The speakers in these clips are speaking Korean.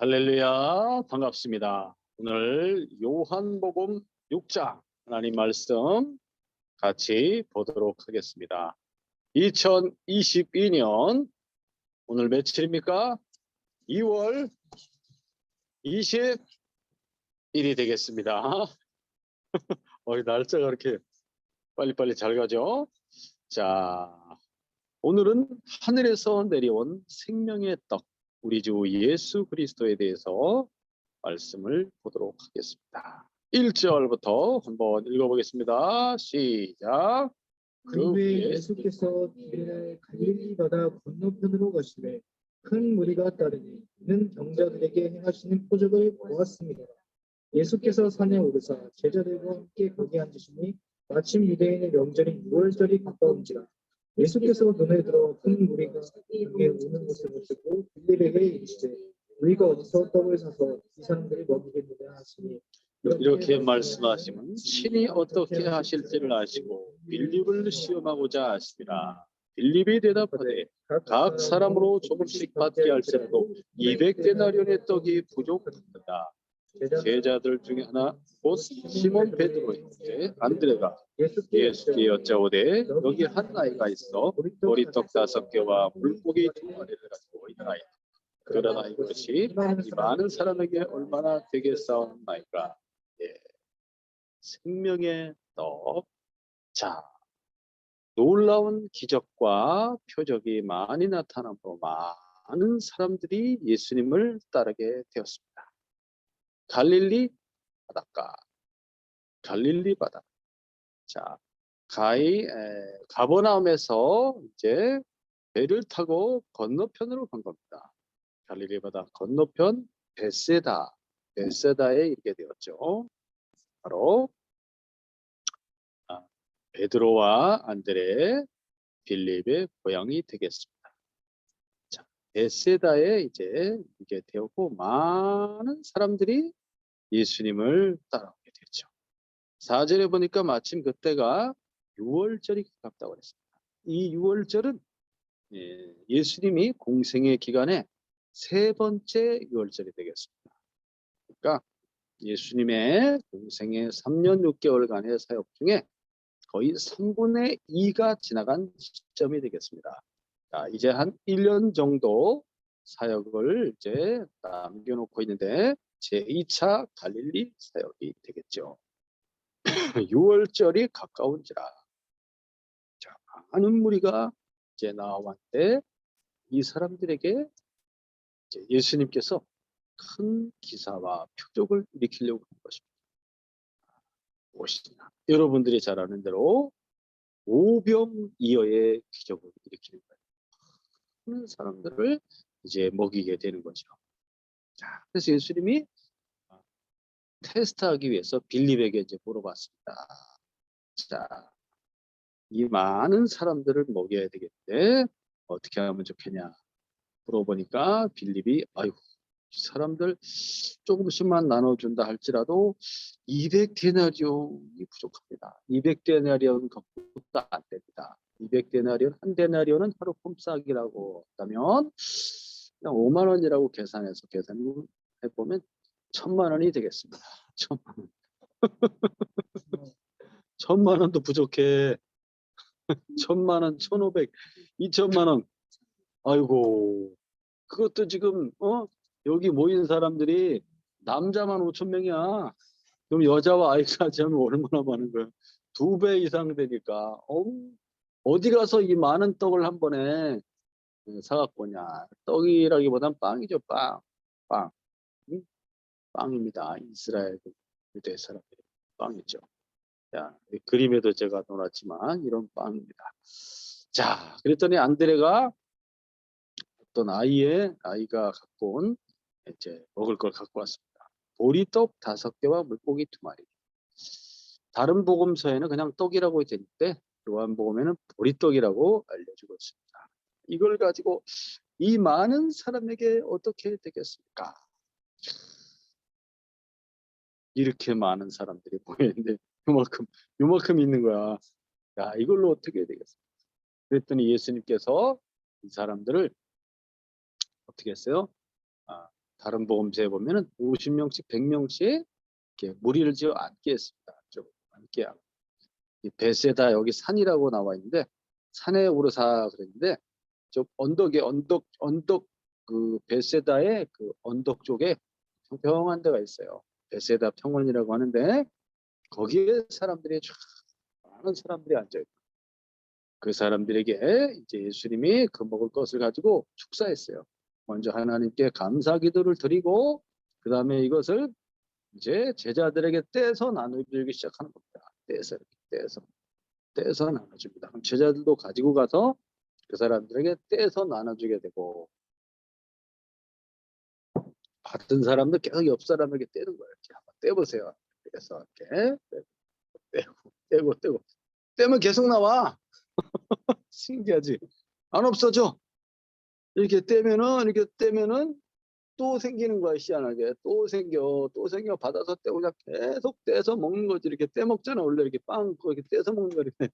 할렐루야, 반갑습니다. 오늘 요한복음 6장 하나님 말씀 같이 보도록 하겠습니다. 2022년 오늘 며칠입니까? 2월 20일이 되겠습니다. 날짜가 이렇게 빨리빨리 잘 가죠? 자, 오늘은 하늘에서 내려온 생명의 떡, 우리 주 예수 그리스도에 대해서 말씀을 보도록 하겠습니다. 1절부터 한번 읽어보겠습니다. 시작. 그 후에 예수께서 갈릴리 바다 건너편으로 가시매 큰 무리가 따르니 이는 병자들에게 행하시는 표적을 보았습니다. 예수께서 산에 오르사 제자들과 함께 거기 앉으시니 마침 유대인의 명절인 유월절이 가까운지라. 예수께서 눈에 들어 큰 무리가 그에게 오는 것을 보시고 빌립에게 이르시되 우리가 어디서 떡을 사서 이 사람들이 먹이겠느냐 하시니 이렇게 말씀하시면 친히 어떻게 하실지를 아시고 빌립을 시험하고자 하시니라. 빌립이 대답하되 각 사람으로 조금씩 받게 할지라도 200데나리온의 떡이 부족하다. 제자들 중에 하나 곧 시몬 베드로의 형제 안드레가 예수께 여짜오되 여기 한 아이가 있어 보리떡 5개와 물고기 2마리를 가지고 있나이다. 그러나 이것이 이 많은 사람에게 얼마나 되겠사옵나이까. 생명의 떡. 자, 놀라운 기적과 표적이 많이 나타나고 많은 사람들이 예수님을 따르게 되었습니다. 갈릴리 바닷가, 갈릴리 바다. 자, 가버나움에서 이제 배를 타고 건너편으로 간 겁니다. 갈릴리 바다 건너편 베세다에 이르게 되었죠. 바로 베드로와 안드레, 빌립의 고향이 되겠습니다. 자, 베세다에 이제 이게 되었고 많은 사람들이 예수님을 따라오게 되죠. 4절에 보니까 마침 그때가 유월절이 가깝다고 했습니다. 이 유월절은 예수님이 공생의 기간에 3번째 유월절이 되겠습니다. 그러니까 예수님의 공생의 3년 6개월간의 사역 중에 거의 3분의 2가 지나간 시점이 되겠습니다. 자, 이제 한 1년 정도 사역을 이제 남겨놓고 있는데 제2차 갈릴리 사역이 되겠죠. 6월절이 가까운지라. 자, 많은 무리가 이제 나왔는데 이 사람들에게 이제 예수님께서 큰 기사와 표적을 일으키려고 한 것입니다. 무엇이냐? 여러분들이 잘 아는 대로 오병이어의 기적을 일으키는 거예요. 많은 사람들을 이제 먹이게 되는 거죠. 자, 그래서 예수님이 테스트하기 위해서 빌립에게 이제 물어봤습니다. 자, 이 많은 사람들을 먹여야 되겠는데 어떻게 하면 좋겠냐 물어보니까 빌립이 아유, 이 사람들 조금씩만 나눠준다 할지라도 200데나리온이 부족합니다. 200데나리온 갖고도 안 됩니다. 200데나리온, 한 데나리온은 하루 꼼짝이라고 한다면 그냥 5만 원이라고 계산해서 계산해보면 1000만 원이 되겠습니다. 1000만 원. 1000만 원도 부족해. 1000만 원, 1500, 2000만 원. 아이고, 그것도 지금 여기 모인 사람들이 남자만 5,000명이야. 그럼 여자와 아이까지 하면 얼마나 많은 거야? 2배 이상 되니까 어디 가서 이 많은 떡을 한 번에 사갖고 오냐. 떡이라기보단 빵이죠. 빵. 응? 빵입니다. 이스라엘 유대 사람들이 빵이죠. 자, 그림에도 제가 놓았지만 이런 빵입니다. 자, 그랬더니 안드레가 어떤 아이가 갖고 온 이제 먹을 걸 갖고 왔습니다. 보리떡 5개와 물고기 2마리. 다른 복음서에는 그냥 떡이라고 되어 있는데 요한복음에는 보리떡이라고 알려주고 있습니다. 이걸 가지고 이 많은 사람에게 어떻게 되겠습니까? 이렇게 많은 사람들이 모였는데 요만큼 있는 거야. 야, 이걸로 어떻게 되겠습니까? 그랬더니 예수님께서 이 사람들을 어떻게 했어요? 다른 복음서에 보면은 50명씩 100명씩 이렇게 무리를 지어 앉게 했습니다. 좀 앉게 하고. 이 베세다 여기 산이라고 나와 있는데 산에 오르사 그랬는데 저 언덕 그 베세다의 그 언덕 쪽에 평평한 데가 있어요. 베세다 평원이라고 하는데 거기에 사람들이 쫙 많은 사람들이 앉아 있고 그 사람들에게 이제 예수님이 그 먹을 것을 가지고 축사했어요. 먼저 하나님께 감사 기도를 드리고 그 다음에 이것을 이제 제자들에게 떼서 나눠주기 시작하는 겁니다. 떼서 이렇게 떼서 나눠줍니다. 그럼 제자들도 가지고 가서 그 사람들에게 떼서 나눠주게 되고 받은 사람도 계속 옆 사람에게 떼는 거예요. 이렇게 한번 떼보세요. 그래서 이렇게 떼고 떼면 계속 나와. 신기하지? 안 없어져. 이렇게 떼면은 또 생기는 거야. 희한하게 또 생겨 받아서 떼고 그냥 계속 떼서 먹는 거지. 이렇게 떼 먹잖아. 원래 이렇게 빵 이렇게 떼서 먹는 거 이렇게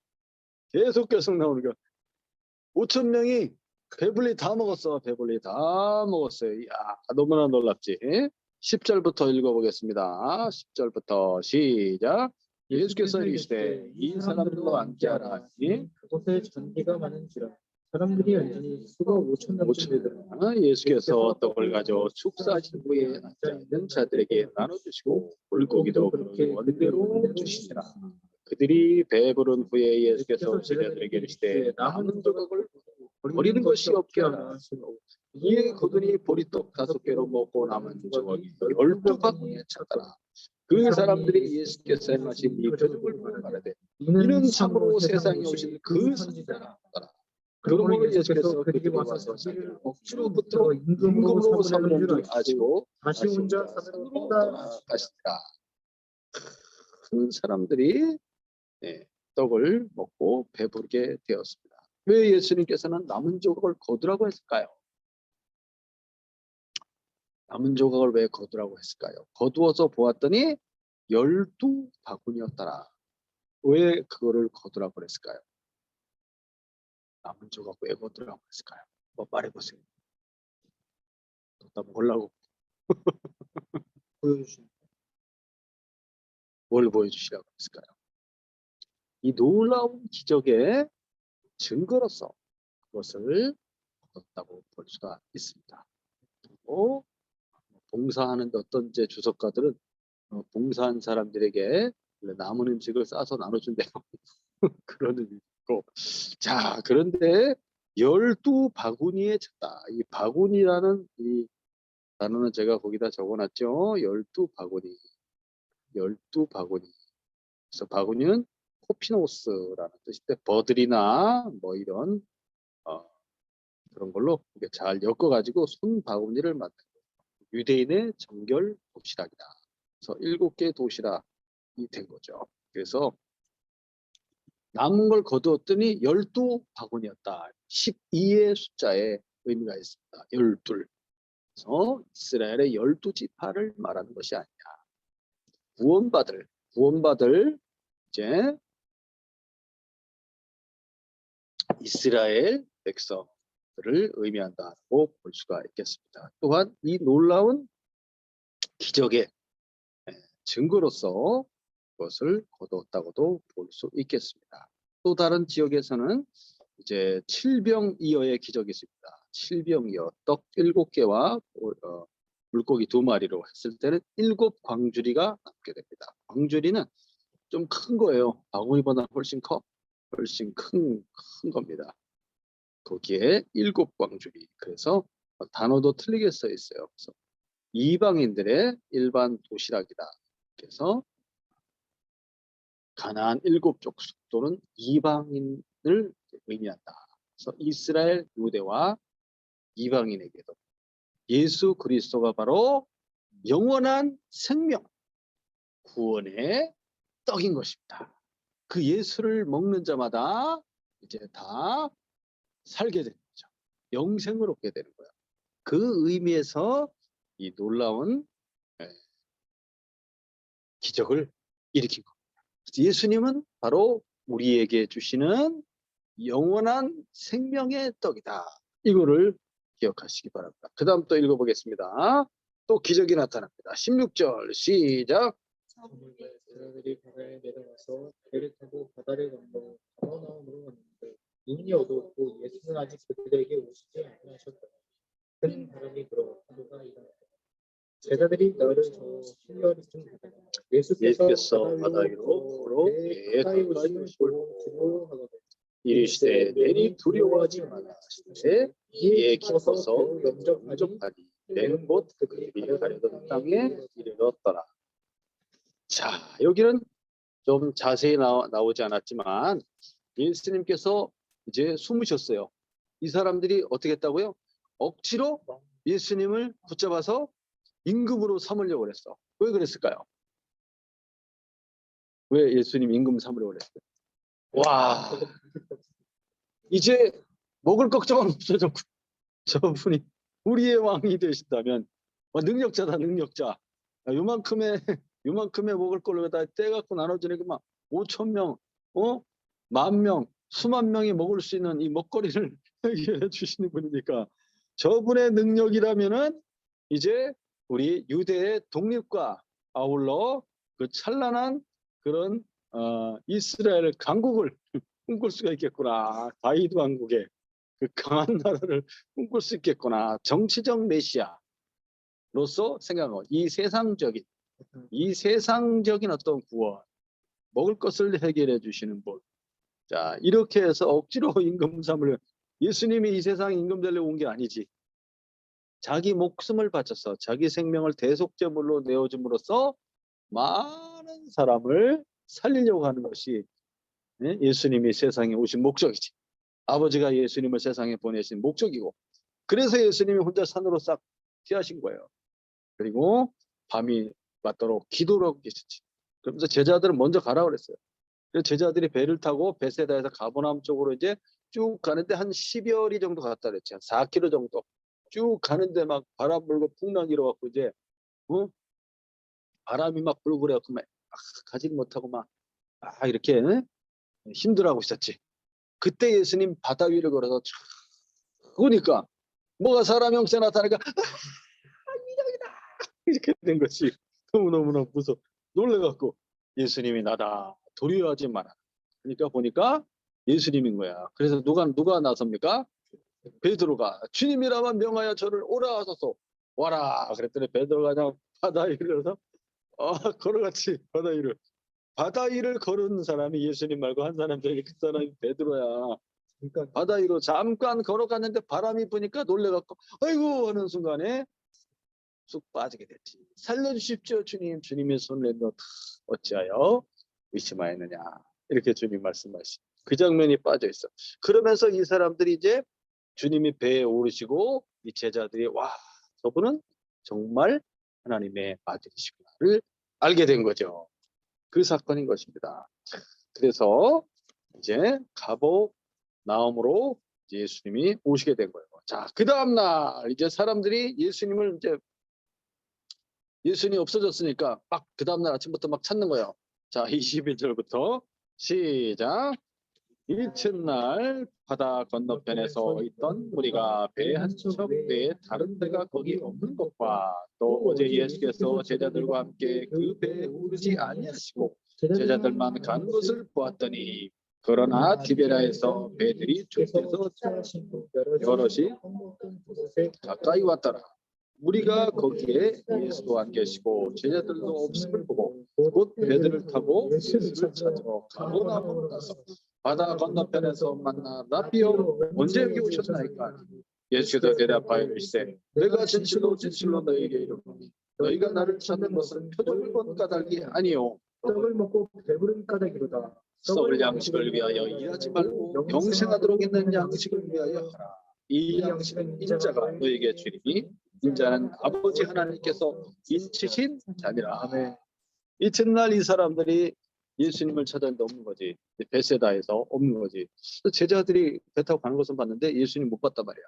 계속 나오는 거야. 5천 명이 배불리 다 먹었어. 배불리 다 먹었어요. 이야, 너무나 놀랍지. 10절부터 읽어보겠습니다. 10절부터 시작. 예수께서 이르시되 이 사람들과 함께하라. 그곳에 잔디가 많은지라 사람들이 앉으니 수가 5천 명 되더라. 예수께서 떡을 가져 축사하신 후에 앉아있는 자들에게 나눠주시고 물고기도 그렇게 원대로 주시니라. 그들이 배부른 후에 예수께서 제자들에게 이르시되 남은 조각을 버리는 것이 없게 하라. 이에 그들이 보리떡 5개로 먹고 남은 조각이 12바구니에 찼더라. 그 사람들이 예수께서 행하신 이 표적을 보고 말하되 이는 참으로 세상에 오신 그 선지자라. 그러므로 예수께서 그들이 와서 자기를 억지로부터 임금으로 삼는 줄 아시고 다시 혼자 산으로 떠나가시더라. 큰 사람들이 떡을 먹고 배부르게 되었습니다. 왜 예수님께서는 남은 조각을 거두라고 했을까요? 남은 조각을 왜 거두라고 했을까요? 거두어서 보았더니 12바구니였더라. 왜 그거를 거두라고 했을까요? 남은 조각 왜 거두라고 했을까요? 뭐 말해보세요. 또 먹으려고 뭘 보여주시라고 했을까요? 이 놀라운 기적의 증거로서 그것을 얻었다고 볼 수가 있습니다. 그리고 봉사하는 어떤 이제 주석가들은 봉사한 사람들에게 남은 음식을 싸서 나눠준대요. 그런 의미 있고. 자, 그런데 12바구니에 찼다. 이 바구니라는 이 단어는 제가 거기다 적어놨죠. 12바구니. 12바구니. 그래서 바구니는 코피노스라는 뜻인데 버들이나 뭐 이런 그런 걸로 이렇게 잘 엮어가지고 손 바구니를 만든 유대인의 정결 도시락이다. 그래서 7개 도시락이 된 거죠. 그래서 남은 걸 거두었더니 12바구니였다. 12의 숫자에 의미가 있습니다. 12. 그래서 이스라엘의 12지파를 말하는 것이 아니냐. 구원받을 이제 이스라엘 백성들을 의미한다고 볼 수가 있겠습니다. 또한 이 놀라운 기적의 증거로서 그것을 거두었다고도 볼 수 있겠습니다. 또 다른 지역에서는 이제 칠병이어의 기적이 있습니다. 칠병이어 떡 7개와 물고기 2마리로 했을 때는 7광주리가 남게 됩니다. 광주리는 좀 큰 거예요. 바구니보다 훨씬 큰 겁니다. 거기에 7광주리. 그래서 단어도 틀리게 써 있어요. 그래서 이방인들의 일반 도시락이다. 그래서 가나안 7족속 또는 이방인을 의미한다. 그래서 이스라엘 유대와 이방인에게도 예수 그리스도가 바로 영원한 생명, 구원의 떡인 것입니다. 그 예수를 먹는 자마다 이제 다 살게 되는 거죠. 영생을 얻게 되는 거예요. 그 의미에서 이 놀라운 기적을 일으킨 겁니다. 예수님은 바로 우리에게 주시는 영원한 생명의 떡이다. 이거를 기억하시기 바랍니다. 그 다음 또 읽어보겠습니다. 또 기적이 나타납니다. 16절 시작. 제자들이 바다에 내려가서 배를 타고 바다를 건너 가버나움으로 갔는데 이미 어두웠고 예수는 아직 그들에게 오시지 아니하셨더라. 큰 바람이 불어 파도가 일어났다. 제자들이 너를 저 실려리쯤 가다가 예수께서 바다 위로 걸어 배에 가까이 오심을 보고 두려워하거든. 이르시되 내니 두려워하지 마라 하시되 이에 기뻐서 영접하니 맹곧 그들이 가려던 땅에 이르렀더라. 자, 여기는 좀 자세히 나오지 않았지만 예수님께서 이제 숨으셨어요. 이 사람들이 어떻게 했다고요? 억지로 예수님을 붙잡아서 임금으로 삼으려고 그랬어. 왜 그랬을까요? 왜 예수님 임금 삼으려고 그랬어요? 와, 이제 먹을 걱정은 없어졌고 저분이 우리의 왕이 되신다면 능력자다, 능력자. 요만큼의 먹을 걸로 다 떼갖고 나눠주니까 막 5천 명, 10,000명, 수만 명이 먹을 수 있는 이 먹거리를 해결해 주시는 분이니까 저분의 능력이라면은 이제 우리 유대의 독립과 아울러 그 찬란한 그런 이스라엘 강국을 꿈꿀 수가 있겠구나. 다윗 왕국의 그 강한 나라를 꿈꿀 수 있겠구나. 정치적 메시아로서 생각하고 이 세상적인 어떤 구원, 먹을 것을 해결해 주시는 분. 자, 이렇게 해서 억지로 임금 삼으려 예수님이 이 세상 임금 되려고 온 게 아니지. 자기 목숨을 바쳐서 자기 생명을 대속제물로 내어줌으로써 많은 사람을 살리려고 하는 것이 예수님이 세상에 오신 목적이지. 아버지가 예수님을 세상에 보내신 목적이고, 그래서 예수님이 혼자 산으로 싹 피하신 거예요. 그리고 밤이 맞도록 기도를 하고 계셨지. 그러면서 제자들은 먼저 가라 그랬어요. 그래서 제자들이 배를 타고 베세다에서 가버나움 쪽으로 이제 쭉 가는데 한 10여리 정도 갔다 그랬지. 한 4km 정도 쭉 가는데 막 바람 불고 풍랑 일어갖고 이제 바람이 막 불고 그래갖고 막 가지 못하고 막 이렇게 힘들어하고 있었지. 그때 예수님 바다 위를 걸어서 촥 보니까 뭐가 사람 형체 나타나니까 이적이다 이렇게 된 것이 너무너무나 무서워 놀래갖고 예수님이 나다 두려워하지 마라. 그러니까 보니까 예수님인 거야. 그래서 누가 나섭니까? 베드로가 주님이라면 명하여 저를 오라 하소서 와라 그랬더니 베드로가 그냥 바다 위를 걸어서 걸어갔지. 바다 위를 걸은 사람이 예수님 말고 한 사람들이 그 사람이 베드로야. 그러니까 바다 위로 잠깐 걸어갔는데 바람이 부니까 놀래갖고 아이고 하는 순간에 쑥 빠지게 됐지. 살려주십시오 주님. 주님의 손을 내밀어 어찌하여 의심하였느냐. 이렇게 주님 말씀하시. 그 장면이 빠져 있어. 그러면서 이 사람들이 이제 주님이 배에 오르시고 이 제자들이 와 저분은 정말 하나님의 아들이시구나를 알게 된 거죠. 그 사건인 것입니다. 그래서 이제 가버나움으로 예수님이 오시게 된 거예요. 자, 그 다음 날 이제 사람들이 예수님이 없어졌으니까 막 그 다음 날 아침부터 막 찾는 거예요. 자, 21절부터 시작. 이튿날 바다 건너편에서 있던 무리가 배 한 척 외에 다른 배가 거기 없는 것과 또 어제 예수께서 제자들과 함께 그 배에 오르지 아니하시고 제자들만 간 것을 보았더니 그러나 디베라에서 배들이 좁혀서 여럿이 가까이 왔더라. 우리가 거기에 예수도 안 계시고 제자들도 없음을 보고 곧 배들을 타고 예수를 찾으러 가버나움으로 가서 바다 건너편에서 만나 라비오 언제 여기 오셨나이까? 예수께서 대답하여 이르시되 내가 진실로 진실로 너희에게 이르노니 너희가 나를 찾는 것은 표적을 본 까닭이 아니요 떡을 먹고 배부른 까닭이로다. 썩을 양식을 위하여 일하지 말고 영생하도록 있는 양식을 위하여 하라. 이 양식은 인자가 너희에게 주리니 인자는 아버지 하나님께서 인치신 자니라. 아멘. 이튿날 이 사람들이 예수님을 찾았는데 없는 거지. 베세다에서 없는 거지. 제자들이 배 타고 가는 것은 봤는데 예수님 못 봤단 말이야.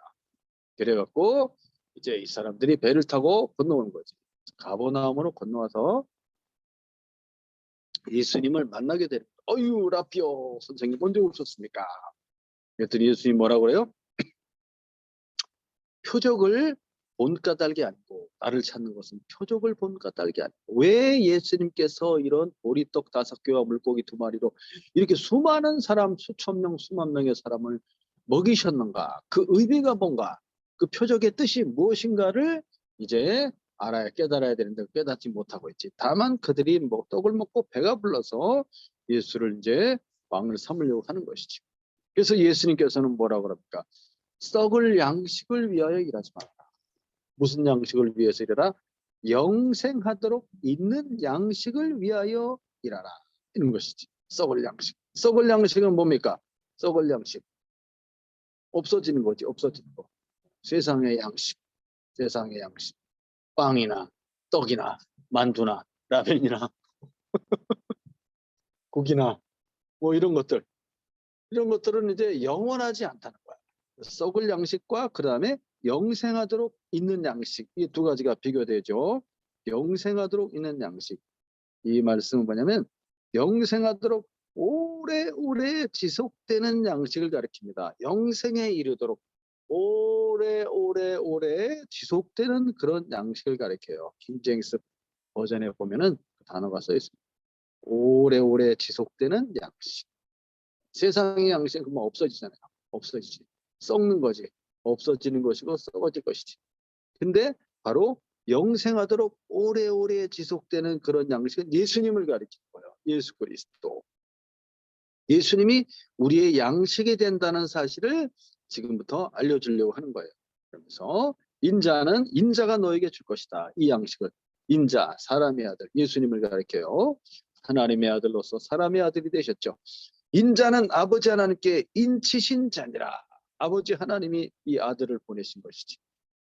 그래갖고 이제 이 사람들이 배를 타고 건너오는 거지. 가버나움으로 건너와서 예수님을 만나게 되는 거예요. 어유 라피오 선생님 언제 오셨습니까? 그랬더니 예수님 뭐라고 그래요? 표적을 본 까닭이 아니고 나를 찾는 것은 표적을 본 까닭이 아니야. 왜 예수님께서 이런 보리떡 5개와 물고기 2마리로 이렇게 수많은 사람, 수천 명, 수만 명의 사람을 먹이셨는가? 그 의미가 뭔가? 그 표적의 뜻이 무엇인가를 이제 알아야, 깨달아야 되는데 깨닫지 못하고 있지. 다만 그들이 뭐 떡을 먹고 배가 불러서 예수를 이제 왕을 삼으려고 하는 것이지. 그래서 예수님께서는 뭐라고 그럽니까? 썩을 양식을 위하여 일하지 마라. 무슨 양식을 위해서 일하라? 영생하도록 있는 양식을 위하여 일하라. 이런 것이지. 썩을 양식. 썩을 양식은 뭡니까? 썩을 양식. 없어지는 거지. 없어지는 거. 세상의 양식. 세상의 양식. 빵이나 떡이나 만두나 라면이나 국이나 뭐 이런 것들. 이런 것들은 이제 영원하지 않다는 거야. 썩을 양식과 그 다음에 영생하도록 있는 양식. 이 두 가지가 비교되죠. 영생하도록 있는 양식. 이 말씀은 뭐냐면 영생하도록 오래오래 지속되는 양식을 가리킵니다. 영생에 이르도록 오래 지속되는 그런 양식을 가리켜요. 킹제임스 버전에 보면은 그 단어가 써 있습니다. 오래오래 지속되는 양식. 세상의 양식은 금방 없어지잖아요. 없어지지. 썩는 거지. 없어지는 것이고 썩어질 것이지. 근데 바로 영생하도록 오래오래 지속되는 그런 양식은 예수님을 가리키는 거예요. 예수 그리스도. 예수님이 우리의 양식이 된다는 사실을 지금부터 알려주려고 하는 거예요. 그러면서 인자가 너에게 줄 것이다. 이 양식을. 인자, 사람의 아들, 예수님을 가리켜요. 하나님의 아들로서 사람의 아들이 되셨죠. 인자는 아버지 하나님께 인치신 자니라. 아버지 하나님이 이 아들을 보내신 것이지.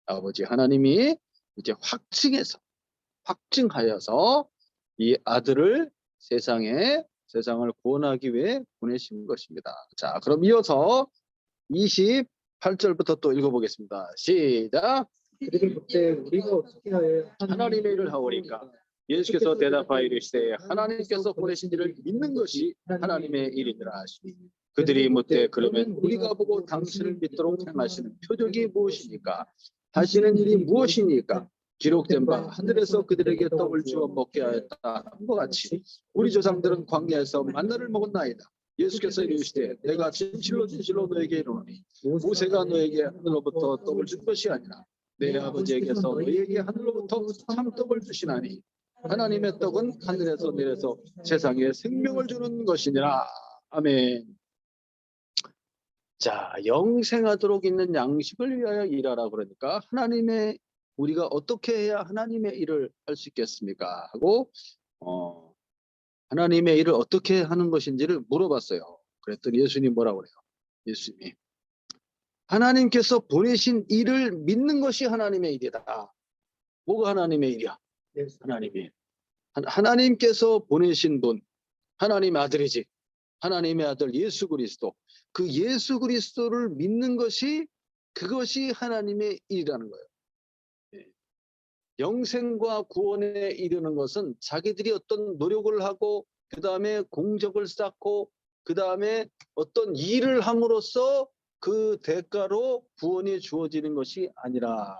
아버지 하나님이 이제 확증하여서 이 아들을 세상을 구원하기 위해 보내신 것입니다. 자, 그럼 이어서 28절부터 또 읽어보겠습니다. 시작. 그들이 묻되 우리가 어떻게 하여 하나님의 일을 하오리까? 예수께서 대답하여 이르시되 하나님께서 보내신 이를 믿는 것이 하나님의 일이니라 하시니 그들이 묻되 그러면 우리가 보고 당신을 믿도록 행하시는 표적이 무엇입니까? 하시는 일이 무엇입니까? 기록된 바 하늘에서 그들에게 떡을 주어 먹게 하였다 함과 같이 우리 조상들은 광야에서 만나를 먹었나이다. 예수께서 이르시되 내가 진실로 너에게 이르노니 모세가 너에게 하늘로부터 떡을 준 것이 아니라 내 아버지에게서 너희에게 하늘로부터 참떡을 주시나니 하나님의 떡은 하늘에서 내려서 세상에 생명을 주는 것이니라. 아멘. 자, 영생하도록 있는 양식을 위하여 일하라 그러니까 우리가 어떻게 해야 하나님의 일을 할 수 있겠습니까? 하고 하나님의 일을 어떻게 하는 것인지를 물어봤어요. 그랬더니 예수님 뭐라고 그래요? 예수님이 하나님께서 보내신 일을 믿는 것이 하나님의 일이다. 뭐가 하나님의 일이야? 하나님께서 보내신 분, 하나님의 아들이지. 하나님의 아들 예수 그리스도. 그 예수 그리스도를 믿는 것이 그것이 하나님의 일이라는 거예요. 영생과 구원에 이르는 것은 자기들이 어떤 노력을 하고 그 다음에 공적을 쌓고 그 다음에 어떤 일을 함으로써 그 대가로 구원이 주어지는 것이 아니라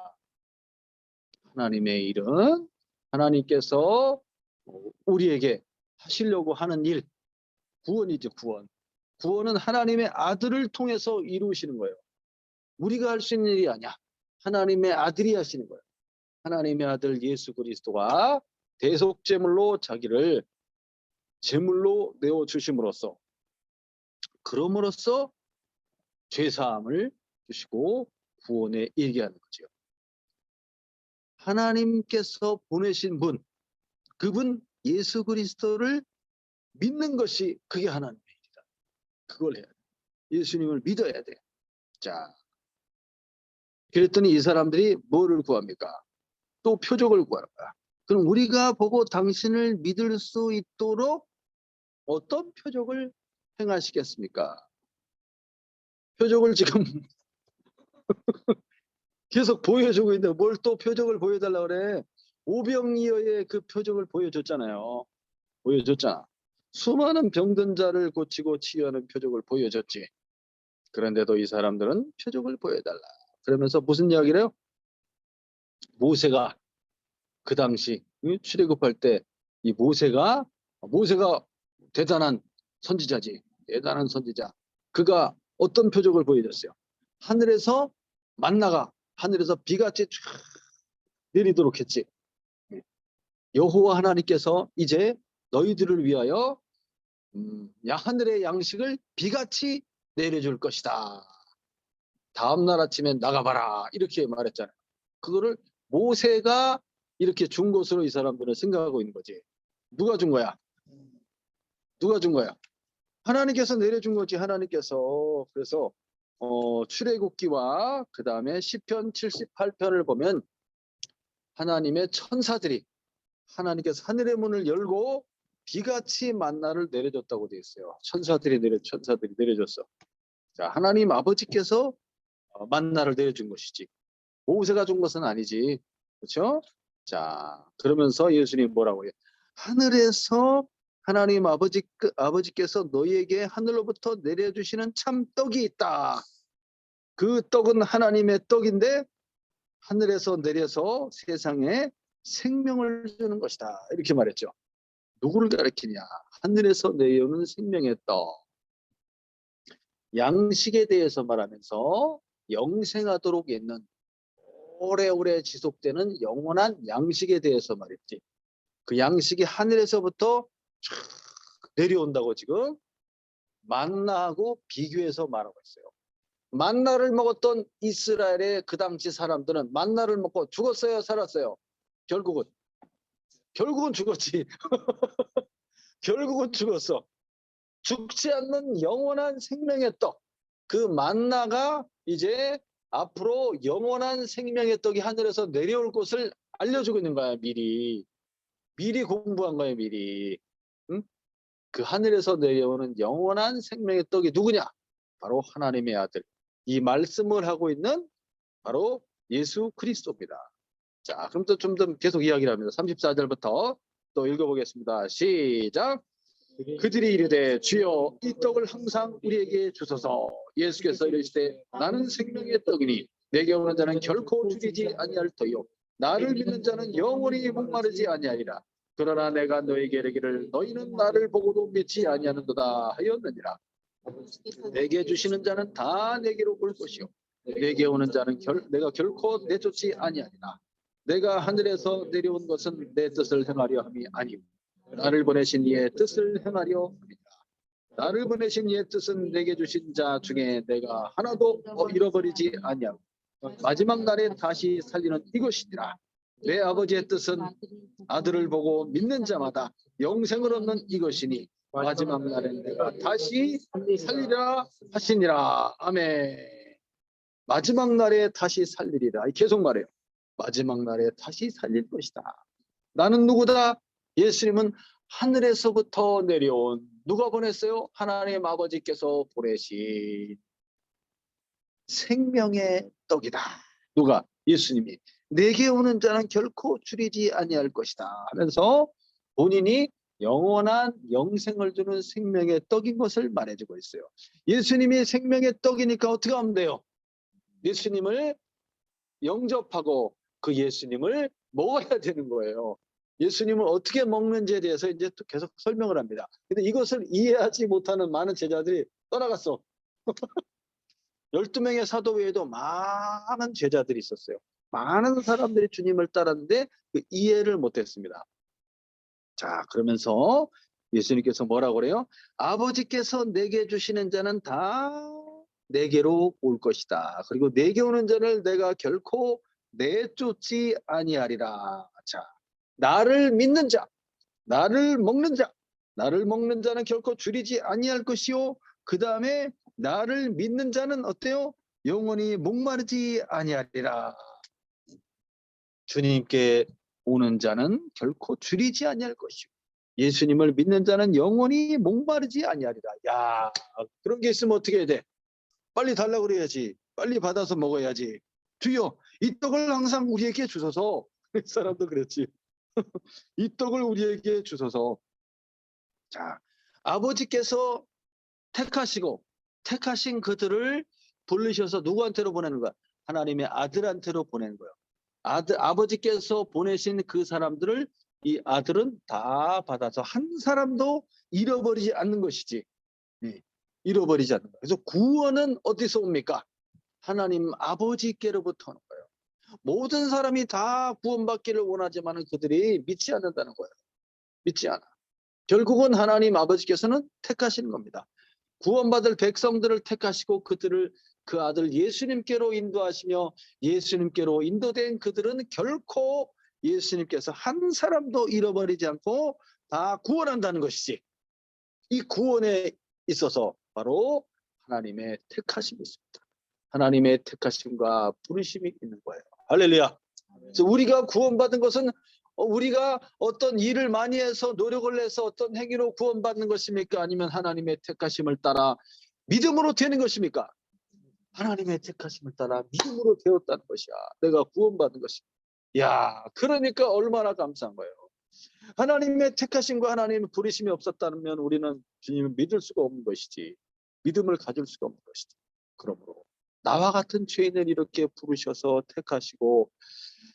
하나님의 일은 하나님께서 우리에게 하시려고 하는 일, 구원이죠, 구원. 구원은 하나님의 아들을 통해서 이루시는 거예요. 우리가 할 수 있는 일이 아니야. 하나님의 아들이 하시는 거예요. 하나님의 아들 예수 그리스도가 대속제물로 자기를 제물로 내어주심으로써 그럼으로써 죄사함을 주시고 구원에 이르게 하는 거죠. 하나님께서 보내신 분, 그분 예수 그리스도를 믿는 것이 그게 하나님의 일이다. 그걸 해야 돼. 예수님을 믿어야 돼. 자, 그랬더니 이 사람들이 뭐를 구합니까? 또 표적을 구하는 거야. 그럼 우리가 보고 당신을 믿을 수 있도록 어떤 표적을 행하시겠습니까? 표적을 지금 계속 보여주고 있는데 뭘 또 표적을 보여달라 그래? 오병이어의 그 표적을 보여줬잖아요. 보여줬잖아. 수많은 병든 자를 고치고 치유하는 표적을 보여줬지. 그런데도 이 사람들은 표적을 보여달라. 그러면서 무슨 이야기를 해요? 모세가 그 당시 출애굽할 때 이 모세가 대단한 선지자지. 대단한 선지자. 그가 어떤 표적을 보여줬어요? 하늘에서 만나가 하늘에서 비같이 쫙 내리도록 했지. 여호와 하나님께서 이제 너희들을 위하여 하늘의 양식을 비같이 내려줄 것이다. 다음날 아침에 나가봐라. 이렇게 말했잖아요. 그거를 모세가 이렇게 준 것으로 이 사람들은 생각하고 있는 거지. 누가 준 거야? 누가 준 거야? 하나님께서 내려준 거지. 하나님께서. 그래서 출애굽기와 그 다음에 시편 78편을 보면 하나님의 천사들이 하나님께서 하늘의 문을 열고 비같이 만나를 내려줬다고 되어 있어요. 천사들이 내려줬어. 자, 하나님 아버지께서 만나를 내려준 것이지. 모세가 준 것은 아니지. 그렇죠? 자, 그러면서 예수님 뭐라고 해요? 하늘에서 하나님 아버지께서 너희에게 하늘로부터 내려주시는 참 떡이 있다. 그 떡은 하나님의 떡인데 하늘에서 내려서 세상에 생명을 주는 것이다. 이렇게 말했죠. 누구를 가리키냐? 하늘에서 내려오는 생명의 떡. 양식에 대해서 말하면서 영생하도록 있는 오래오래 지속되는 영원한 양식에 대해서 말했지. 그 양식이 하늘에서부터 쫙 내려온다고 지금 만나하고 비교해서 말하고 있어요. 만나를 먹었던 이스라엘의 그 당시 사람들은 만나를 먹고 죽었어요, 살았어요? 결국은 죽었지. 결국은 죽었어. 죽지 않는 영원한 생명의 떡. 그 만나가 이제 앞으로 영원한 생명의 떡이 하늘에서 내려올 것을 알려주고 있는 거야. 미리 공부한 거야. 미리. 응? 그 하늘에서 내려오는 영원한 생명의 떡이 누구냐? 바로 하나님의 아들. 이 말씀을 하고 있는 바로 예수 그리스도입니다. 자, 그럼 또 좀 더 계속 이야기를 합니다. 34절부터 또 읽어보겠습니다. 시작. 그들이 이르되 주여 이 떡을 항상 우리에게 주소서. 예수께서 이르시되 나는 생명의 떡이니 내게 오는 자는 결코 줄이지 아니할 터요 나를 믿는 자는 영원히 목마르지 아니하리라. 그러나 내가 너에게 이르기를 너희는 나를 보고도 믿지 아니하는도다 하였느니라. 내게 주시는 자는 다 내게로 올 것이요 내게 오는 자는 내가 결코 내쫓지 아니하리라. 내가 하늘에서 내려온 것은 내 뜻을 행하려 함이 아니오 나를 보내신 이의 뜻을 행하려 합니다. 나를 보내신 이의 뜻은 내게 주신 자 중에 내가 하나도 잃어버리지 아니하고 마지막 날에 다시 살리는 이것이니라. 내 아버지의 뜻은 아들을 보고 믿는 자마다 영생을 얻는 이것이니 마지막 날엔 내가 다시 살리라 하시니라. 아멘. 마지막 날에 다시 살리리라. 계속 말해요. 마지막 날에 다시 살릴 것이다. 나는 누구다? 예수님은 하늘에서부터 내려온 누가 보냈어요? 하나님 아버지께서 보내신 생명의 떡이다. 누가? 예수님이. 내게 오는 자는 결코 줄이지 아니할 것이다 하면서 본인이 영원한 영생을 주는 생명의 떡인 것을 말해주고 있어요. 예수님이 생명의 떡이니까 어떻게 하면 돼요? 예수님을 영접하고 그 예수님을 먹어야 되는 거예요. 예수님을 어떻게 먹는지에 대해서 이제 또 계속 설명을 합니다. 근데 이것을 이해하지 못하는 많은 제자들이 떠나갔어. 12명의 사도 외에도 많은 제자들이 있었어요. 많은 사람들이 주님을 따랐는데 그 이해를 못했습니다. 자, 그러면서 예수님께서 뭐라고 그래요? 아버지께서 내게 주시는 자는 다 내게로 올 것이다. 그리고 내게 오는 자를 내가 결코 내쫓지 아니하리라. 자, 나를 믿는 자, 나를 먹는 자는 결코 줄이지 아니할 것이요. 그 다음에 나를 믿는 자는 어때요? 영원히 목마르지 아니하리라. 주님께 오는 자는 결코 줄이지 아니할 것이요. 예수님을 믿는 자는 영원히 목마르지 아니하리라. 야, 그런 게 있으면 어떻게 해야 돼? 빨리 달라고 그래야지. 빨리 받아서 먹어야지. 주여, 이 떡을 항상 우리에게 주소서. 그 사람도 그랬지. 이 떡을 우리에게 주소서. 자, 아버지께서 택하신 그들을 부르셔서 누구한테로 보내는 거야? 하나님의 아들한테로 보내는 거예요. 아버지께서 보내신 그 사람들을 이 아들은 다 받아서 한 사람도 잃어버리지 않는 것이지. 예, 잃어버리지 않는 거예요. 그래서 구원은 어디서 옵니까? 하나님 아버지께로부터 오는 거예요. 모든 사람이 다 구원받기를 원하지만 그들이 믿지 않는다는 거예요. 믿지 않아. 결국은 하나님 아버지께서는 택하시는 겁니다. 구원받을 백성들을 택하시고 그들을 그 아들 예수님께로 인도하시며 예수님께로 인도된 그들은 결코 예수님께서 한 사람도 잃어버리지 않고 다 구원한다는 것이지. 이 구원에 있어서 바로 하나님의 택하심이 있습니다. 하나님의 택하심과 부르심이 있는 거예요. 할렐루야. 그래서 우리가 구원받은 것은 우리가 어떤 일을 많이 해서 노력을 해서 어떤 행위로 구원받는 것입니까? 아니면 하나님의 택하심을 따라 믿음으로 되는 것입니까? 하나님의 택하심을 따라 믿음으로 되었다는 것이야. 내가 구원받은 것입니다. 야, 그러니까 얼마나 감사한 거예요. 하나님의 택하심과 하나님의 부르심이 없었다면 우리는 주님을 믿을 수가 없는 것이지. 믿음을 가질 수가 없는 것이지. 그러므로 나와 같은 죄인을 이렇게 부르셔서 택하시고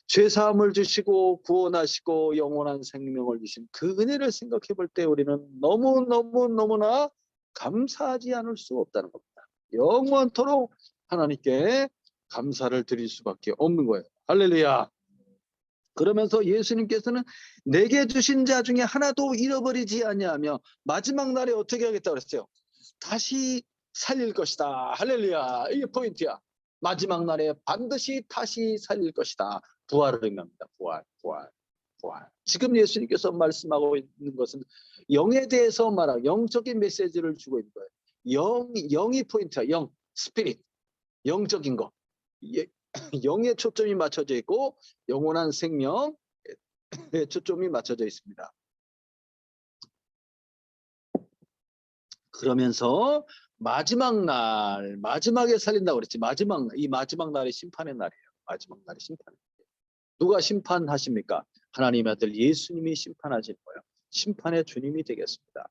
죄사함을 주시고 구원하시고 영원한 생명을 주신 그 은혜를 생각해 볼 때 우리는 너무나 감사하지 않을 수 없다는 겁니다. 영원토록 하나님께 감사를 드릴 수밖에 없는 거예요. 할렐루야. 그러면서 예수님께서는 내게 주신 자 중에 하나도 잃어버리지 아니하며 마지막 날에 어떻게 하겠다고 그랬어요? 다시 살릴 것이다. 할렐루야. 이게 포인트야. 마지막 날에 반드시 다시 살릴 것이다. 부활을 의미합니다. 부활. 지금 예수님께서 말씀하고 있는 것은 영에 대해서 말하고 영적인 메시지를 주고 있는 거예요. 영이 포인트야. 영, 스피릿, 영적인 거. 영에 초점이 맞춰져 있고 영원한 생명에 초점이 맞춰져 있습니다. 그러면서 마지막 날, 마지막에 살린다고 그랬지. 이 마지막 날이 심판의 날이에요. 마지막 날이 심판의 날이에요. 누가 심판하십니까? 하나님의 아들 예수님이 심판하시는 거예요. 심판의 주님이 되겠습니다.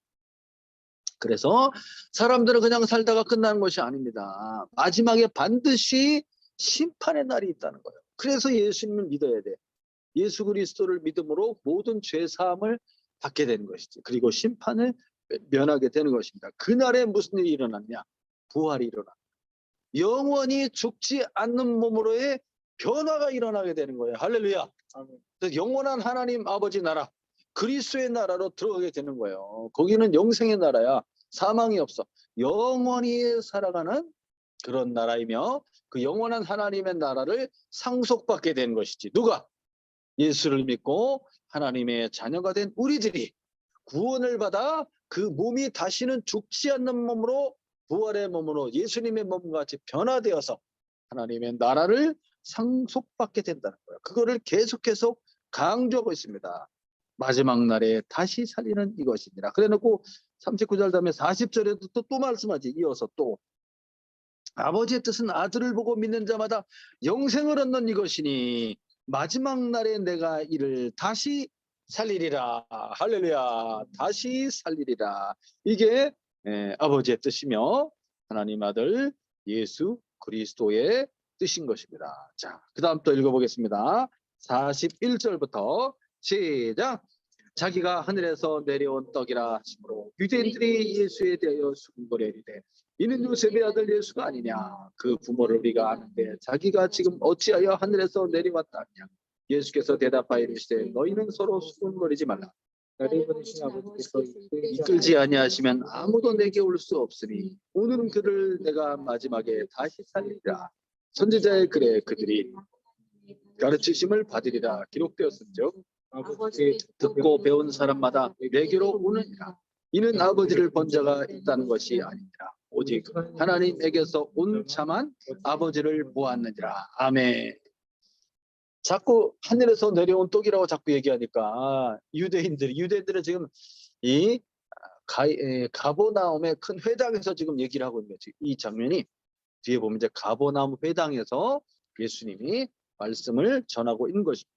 그래서 사람들은 그냥 살다가 끝나는 것이 아닙니다. 마지막에 반드시 심판의 날이 있다는 거예요. 그래서 예수님을 믿어야 돼. 예수 그리스도를 믿음으로 모든 죄 사함을 받게 되는 것이지. 그리고 심판을 면하게 되는 것입니다. 그날에 무슨 일이 일어났냐? 부활이 일어납니다. 영원히 죽지 않는 몸으로의 변화가 일어나게 되는 거예요. 할렐루야. 그래서 영원한 하나님 아버지 나라, 그리스도의 나라로 들어가게 되는 거예요. 거기는 영생의 나라야. 사망이 없어. 영원히 살아가는 그런 나라이며 그 영원한 하나님의 나라를 상속받게 되는 것이지. 누가? 예수를 믿고 하나님의 자녀가 된 우리들이 구원을 받아 그 몸이 다시는 죽지 않는 몸으로 부활의 몸으로 예수님의 몸과 같이 변화되어서 하나님의 나라를 상속받게 된다는 거예요. 그거를 계속해서 강조하고 있습니다. 마지막 날에 다시 살리는 이것이니라. 그래놓고 39절 다음에 40절에도 또 말씀하지. 이어서 또 아버지의 뜻은 아들을 보고 믿는 자마다 영생을 얻는 이것이니 마지막 날에 내가 이를 다시 살리리라. 할렐루야. 다시 살리리라. 이게 아버지의 뜻이며 하나님 아들 예수 그리스도의 뜻인 것입니다. 자, 그 다음 또 읽어보겠습니다. 41절부터 시작. 자기가 하늘에서 내려온 떡이라 하시므로 유대인들이 예수에 대하여 수군거리되 이는 요셉의 아들 예수가 아니냐. 그 부모를 우리가 아는데 자기가 지금 어찌하여 하늘에서 내려왔다 하냐. 예수께서 대답하여 이르시되 너희는 서로 수군거리지 말라. 나를 보내신 아버지께서 이끌지 아니하시면 아무도 내게 올 수 없으니 오는 그를 내가 마지막에 다시 살리리라. 선지자의 글에 그들이 가르치심을 받으리라 기록되었은즉 아버지께 듣고 배운 사람마다 내게로 오느니라. 이는 아버지를 본 자가 있다는 것이 아니니라. 오직 하나님에게서 온 자만 아버지를 보았느니라. 아멘. 자꾸 하늘에서 내려온 떡이라고 자꾸 얘기하니까 유대인들은 지금 이 가버나움의 큰 회당에서 지금 얘기를 하고 있는 거지. 이 장면이 뒤에 보면 이제 가버나움 회당에서 예수님이 말씀을 전하고 있는 것입니다.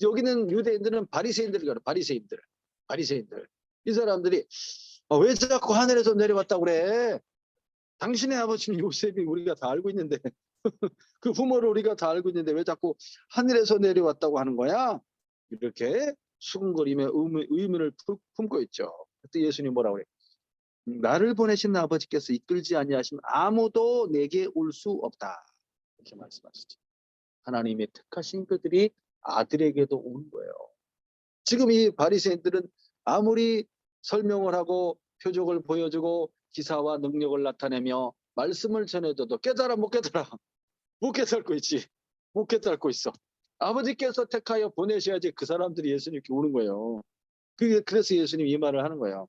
여기는 유대인들은 바리새인들이거든. 바리새인들. 이 사람들이 왜 자꾸 하늘에서 내려왔다고 그래? 당신의 아버지는 요셉이 우리가 다 알고 있는데 그 부모를 우리가 다 알고 있는데 왜 자꾸 하늘에서 내려왔다고 하는 거야? 이렇게 수근거림의 의문을 품고 있죠. 그때 예수님 뭐라고 그래요? 나를 보내신 아버지께서 이끌지 아니하시면 아무도 내게 올 수 없다. 이렇게 말씀하시죠. 하나님의 택하신 그들이 아들에게도 오는 거예요. 지금 이 바리새인들은 아무리 설명을 하고 표적을 보여주고 기사와 능력을 나타내며 말씀을 전해줘도 깨달아 못 깨달아. 못 깨닫고 있지. 못 깨닫고 있어. 아버지께서 택하여 보내셔야지 그 사람들이 예수님께 오는 거예요. 그래서 예수님 이 말을 하는 거예요.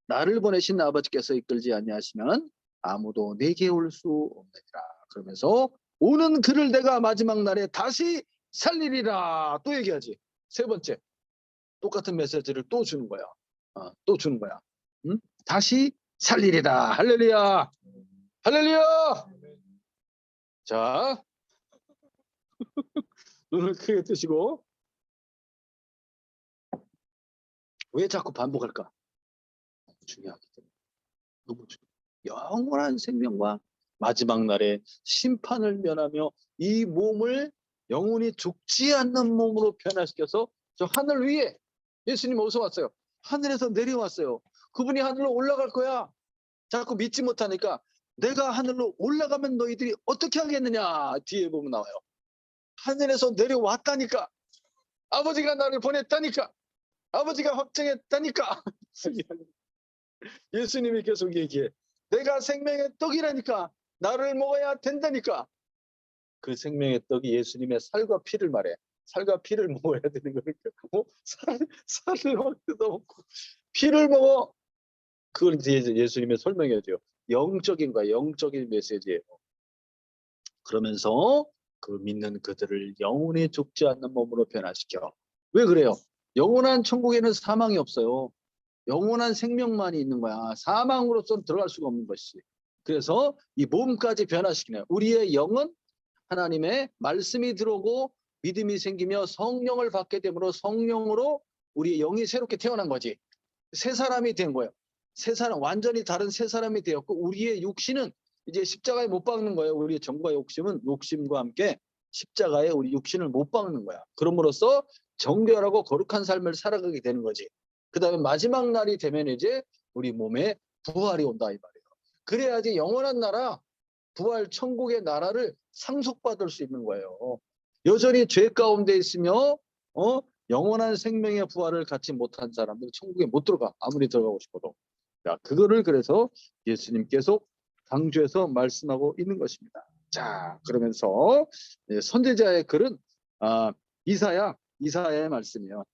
나를 보내신 아버지께서 이끌지 아니하시면 아무도 내게 올 수 없느니라. 그러면서 오는 그를 내가 마지막 날에 다시 살리리라. 또 얘기하지. 세 번째. 똑같은 메시지를 또 주는 거야. 또 주는 거야. 응? 다시 살리리라. 할렐루야. 할렐루야. 자, 눈을 크게 뜨시고 왜 자꾸 반복할까? 너무 중요하기 때문에. 너무 중요해. 영원한 생명과 마지막 날에 심판을 면하며 이 몸을 영원히 죽지 않는 몸으로 변화시켜서 저 하늘 위에 예수님 어디서 왔어요? 하늘에서 내려왔어요. 그분이 하늘로 올라갈 거야. 자꾸 믿지 못하니까 내가 하늘로 올라가면 너희들이 어떻게 하겠느냐 뒤에 보면 나와요. 하늘에서 내려왔다니까. 아버지가 나를 보냈다니까. 아버지가 확정했다니까. 예수님이 계속 얘기해. 내가 생명의 떡이라니까. 나를 먹어야 된다니까. 그 생명의 떡이 예수님의 살과 피를 말해. 살과 피를 먹어야 되는 거니까. 살을 막 뜯어먹고 피를 먹어. 그걸 이제 예수님의 설명해줘요. 영적인 거야. 영적인 메시지예요. 그러면서 그 믿는 그들을 영원히 죽지 않는 몸으로 변화시켜. 왜 그래요? 영원한 천국에는 사망이 없어요. 영원한 생명만이 있는 거야. 사망으로서는 들어갈 수가 없는 것이. 그래서 이 몸까지 변화시키네요. 우리의 영은 하나님의 말씀이 들어오고 믿음이 생기며 성령을 받게 되므로 성령으로 우리의 영이 새롭게 태어난 거지. 새 사람이 된 거예요. 새 사람, 완전히 다른 새 사람이 되었고 우리의 육신은 이제 십자가에 못 박는 거예요. 우리의 정과 욕심과 함께 십자가에 우리 육신을 못 박는 거야. 그럼으로써 정결하고 거룩한 삶을 살아가게 되는 거지. 그 다음에 마지막 날이 되면 이제 우리 몸에 부활이 온다 이 말이에요. 그래야지 영원한 나라, 부활 천국의 나라를 상속받을 수 있는 거예요. 여전히 죄 가운데 있으며 영원한 생명의 부활을 갖지 못한 사람들은 천국에 못 들어가. 아무리 들어가고 싶어도. 자, 그거를 그래서 예수님께서 강조해서 말씀하고 있는 것입니다. 자, 그러면서 선지자의 글은 이사야의 말씀이에요.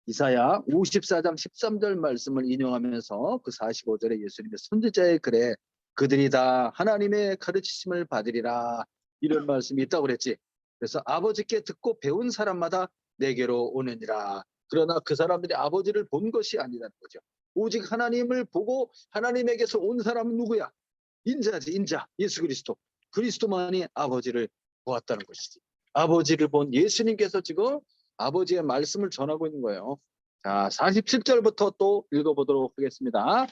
이사야 54장 13절 말씀을 인용하면서 그 45절에 예수님의 선지자의 글에 그들이 다 하나님의 가르치심을 받으리라 이런 말씀이 있다고 그랬지. 그래서 아버지께 듣고 배운 사람마다 내게로 오느니라. 그러나 그 사람들이 아버지를 본 것이 아니라는 거죠. 오직 하나님을 보고 하나님에게서 온 사람은 누구야? 인자지, 인자. 예수 그리스도. 그리스도만이 아버지를 보았다는 것이지. 아버지를 본 예수님께서 지금 아버지의 말씀을 전하고 있는 거예요. 자, 47절부터 또 읽어보도록 하겠습니다.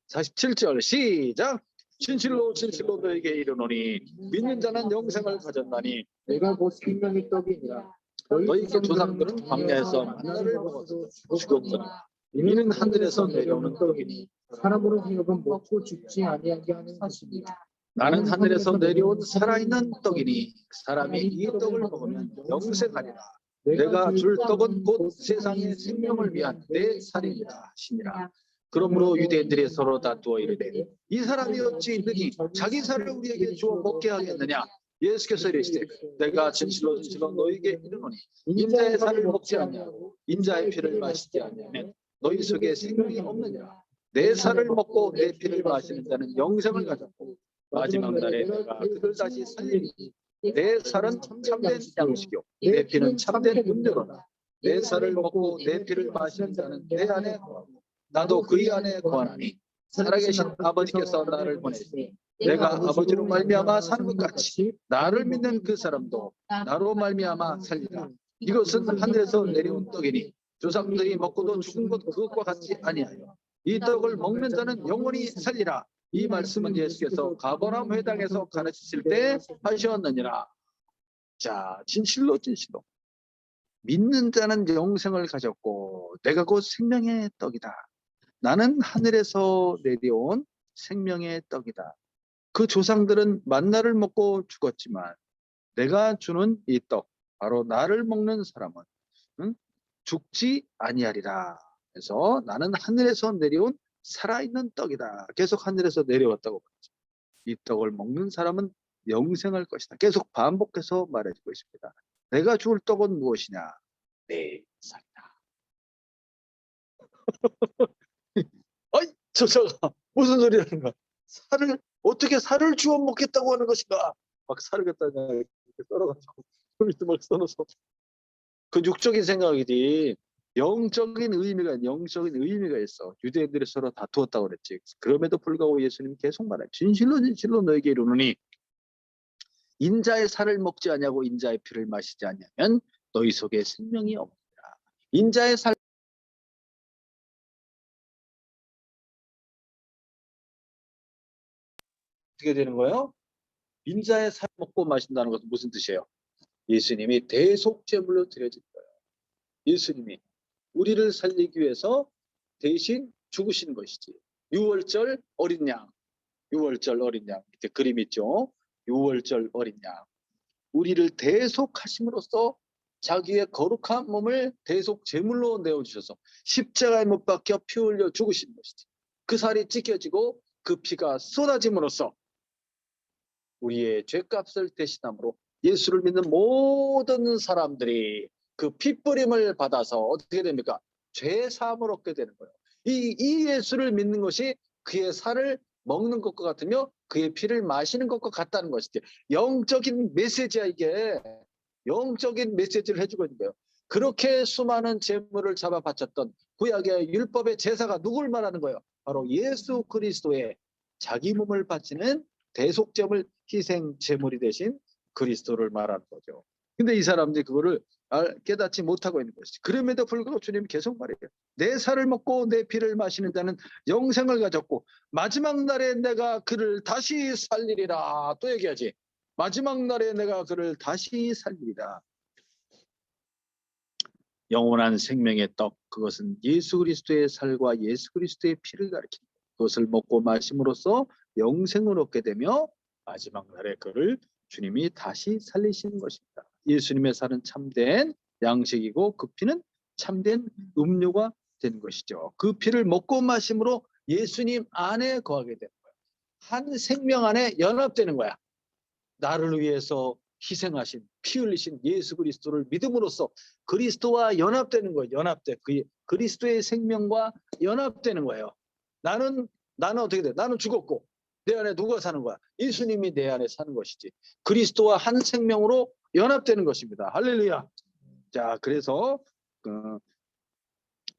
47절 시작. 진실로 진실로 너에게 이르노니 믿는 자는 영생을 가졌나니 내가 곧 생명의 떡이니라. 너희의 조상들은 광야에서 만나를 먹어서 죽었거니와 이는 하늘에서 내려오는 떡이니 사람으로 하여금 먹고 죽지 아니하게 하는 것입니다. 나는 하늘에서 내려온 살아있는 떡이니 사람이 이 떡을 먹으면 영생하리라. 내가 줄 떡은 곧 세상의 생명을 위한 내 살이니라 하시니라. 그러므로 유대인들이 서로 다투어 이르되 이 사람이 어찌 있느니 자기 살을 우리에게 주어 먹게 하겠느냐. 예수께서 이르시되 내가 진실로 진실로 너희에게 이르노니 인자의 살을 먹지 아니하고 인자의 피를 마시지 아니하면 너희 속에 생명이 없느니라. 내 살을 먹고 내 피를 마시는 자는 영생을 가졌고 마지막 날에 내가 그들 다시 살리니 내 살은 참된 양식이요 내 피는 참된 음료로다. 내 살을 먹고 내 피를 마시는 자는 내 안에 거하고 나도 그의 안에 거하나니 살아계신 아버지께서 나를 보내시니 내가 아버지로 말미암아 사는 것 같이 나를 믿는 그 사람도 나로 말미암아 살리라. 이것은 하늘에서 내려온 떡이니 조상들이 먹고도 죽은 것 그것과 같지 아니하여 이 떡을 먹는 자는 영원히 살리라. 이 말씀은 예수께서 가버나움 회당에서 가르치실 때 하셨느니라. 자, 진실로 진실로 믿는 자는 영생을 가졌고 내가 곧 생명의 떡이다. 나는 하늘에서 내려온 생명의 떡이다. 그 조상들은 만나를 먹고 죽었지만 내가 주는 이 떡, 바로 나를 먹는 사람은 죽지 아니하리라. 그래서 나는 하늘에서 내려온 살아있는 떡이다. 계속 하늘에서 내려왔다고 그러죠. 이 떡을 먹는 사람은 영생할 것이다. 계속 반복해서 말해주고 있습니다. 내가 줄 떡은 무엇이냐? 내 살이다. 아이, 저자가 무슨 소리라는 거야? 어떻게 살을 주워 먹겠다고 하는 것인가? 막 살을 갖다가 이렇게 썰어가지고 밑에 막 써놓아서 그 육적인 생각이지 영적인 의미가 있어. 유대인들이 서로 다투었다고 그랬지. 그럼에도 불구하고 예수님이 계속 말해. 진실로 진실로 너에게 이르노니 인자의 살을 먹지 아니하고 인자의 피를 마시지 아니하면 너희 속에 생명이 없느니라. 인자의 살 어떻게 되는 거예요? 인자의 살 먹고 마신다는 것은 무슨 뜻이에요? 예수님이 대속제물로 드려진 거예요. 예수님이 우리를 살리기 위해서 대신 죽으신 것이지. 6월절 어린 양, 6월절 어린 양 밑에 그림 있죠? 6월절 어린 양. 우리를 대속하심으로써 자기의 거룩한 몸을 대속 제물로 내어주셔서 십자가에 못 박혀 피 흘려 죽으신 것이지. 그 살이 찢겨지고 그 피가 쏟아짐으로써 우리의 죄값을 대신함으로 예수를 믿는 모든 사람들이 그 핏부림을 받아서 어떻게 됩니까? 죄 사함을 얻게 되는 거예요. 이 예수를 믿는 것이 그의 살을 먹는 것과 같으며 그의 피를 마시는 것과 같다는 것이지. 영적인 메시지야 이게. 영적인 메시지를 해주고 있는 거예요. 그렇게 수많은 제물을 잡아 바쳤던 구약의 율법의 제사가 누굴 말하는 거예요? 바로 예수 그리스도의 자기 몸을 바치는 대속제물 희생 제물이 되신 그리스도를 말하는 거죠. 근데 이 사람들이 그거를 깨닫지 못하고 있는 것이지. 그럼에도 불구하고 주님이 계속 말해요. 내 살을 먹고 내 피를 마시는 자는 영생을 가졌고 마지막 날에 내가 그를 다시 살리리라. 또 얘기하지. 마지막 날에 내가 그를 다시 살리리라. 영원한 생명의 떡, 그것은 예수 그리스도의 살과 예수 그리스도의 피를 가리킵니다. 그것을 먹고 마심으로써 영생을 얻게 되며 마지막 날에 그를 주님이 다시 살리시는 것입니다. 예수님의 살은 참된 양식이고 그 피는 참된 음료가 되는 것이죠. 그 피를 먹고 마심으로 예수님 안에 거하게 되는 거예요. 한 생명 안에 연합되는 거야. 나를 위해서 희생하신 피 흘리신 예수 그리스도를 믿음으로써 그리스도와 연합되는 거예요. 그 그리스도의 생명과 연합되는 거예요. 나는 어떻게 돼? 나는 죽었고 내 안에 누가 사는 거야? 예수님이 내 안에 사는 것이지. 그리스도와 한 생명으로 연합되는 것입니다. 할렐루야. 자, 그래서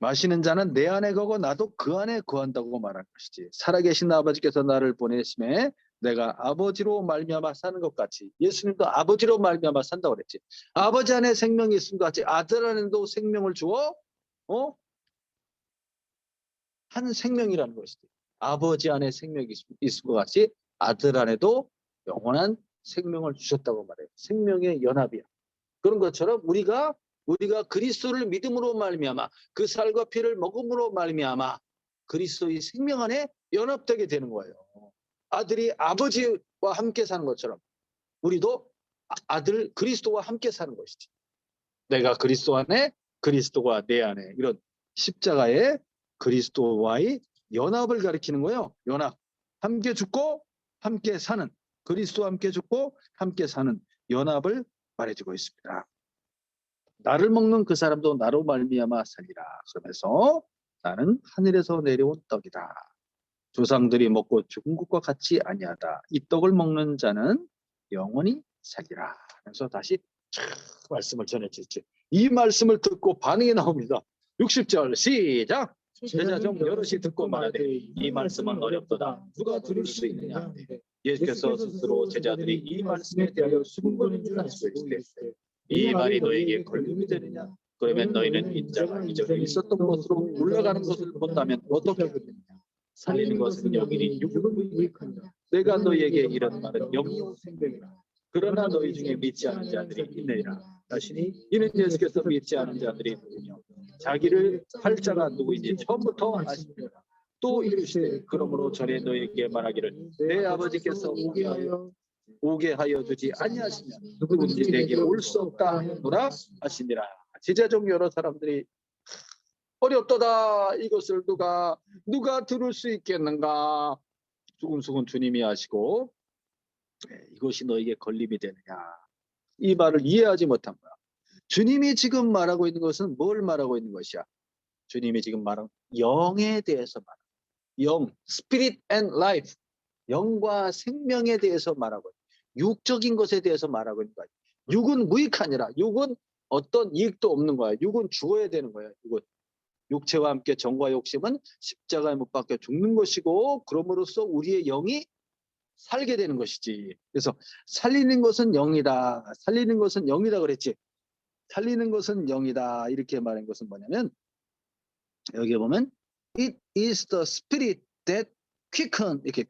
마시는 자는 내 안에 거고 나도 그 안에 거한다고 말한 것이지. 살아계신 아버지께서 나를 보내심에 내가 아버지로 말미암아 사는 것 같이 예수님도 아버지로 말미암아 산다고 그랬지. 아버지 안에 생명이 있은 것 같이 아들 안에도 생명을 주어 한 생명이라는 것이지. 아버지 안에 생명이 있은 것 같이 아들 안에도 영원한 생명을 주셨다고 말해요. 생명의 연합이야. 그런 것처럼 우리가 그리스도를 믿음으로 말미암아 그 살과 피를 먹음으로 말미암아 그리스도의 생명 안에 연합되게 되는 거예요. 아들이 아버지와 함께 사는 것처럼 우리도 아들 그리스도와 함께 사는 것이지. 내가 그리스도 안에 그리스도가 내 안에 이런 십자가의 그리스도와의 연합을 가리키는 거예요. 연합. 함께 죽고 함께 사는 그리스도와 함께 죽고 함께 사는 연합을 말해주고 있습니다. 나를 먹는 그 사람도 나로 말미암아 살리라. 그러면서 나는 하늘에서 내려온 떡이다. 조상들이 먹고 죽은 것과 같이 아니하다. 이 떡을 먹는 자는 영원히 살리라. 그래서 다시 말씀을 전해주지. 이 말씀을 듣고 반응이 나옵니다. 60절 시작. 제자 중 여럿이 듣고 말하되 이 말씀은 어렵도다. 누가 들을 수 있느냐. 예수께서 스스로 제자들이 이 말씀에 대하여 수군거리는 줄 아시고 이르시되 이 말이 너에게 걸림이 되느냐. 그러면 너희는 인자가 이전에 있었던 것으로 올라가는 것을 본다면 어떻게 하겠느냐. 살리는 것은 영이니 육은 무익하니라. 내가 너희에게 이런 말은 영이요 생명이라. 그러나 너희 중에 믿지 않은 자들이 있느니라 하시니 이는 예수께서 믿지 않은 자들이 누구냐 자기를 팔자가 누구인지 처음부터 아시니라. 또 이르시되 그러므로 전에 너희에게 말하기를 내 아버지께서 오게 하여 주지 아니하시면 누구든지 내게 올 수 없다 하노라 하시니라. 제자중 여러 사람들이 어렵도다 이것을 누가 들을 수 있겠는가. 수근수근 주님이 하시고 이것이 너에게 걸림이 되느냐. 이 말을 이해하지 못한 거야. 주님이 지금 말하고 있는 것은 뭘 말하고 있는 것이야? 주님이 지금 말하는 영에 대해서 말하고 영, spirit and life, 영과 생명에 대해서 말하고 육적인 것에 대해서 말하고 있는 거야. 육은 무익하니라. 육은 어떤 이익도 없는 거야. 육은 죽어야 되는 거야. 육은. 육체와 함께 정과 욕심은 십자가에 못 박혀 죽는 것이고 그럼으로써 우리의 영이 살게 되는 것이지. 그래서 살리는 것은 영이다. 살리는 것은 영이다 그랬지. 살리는 것은 영이다. 이렇게 말한 것은 뭐냐면 여기 보면 It is the spirit that quicken. 이렇게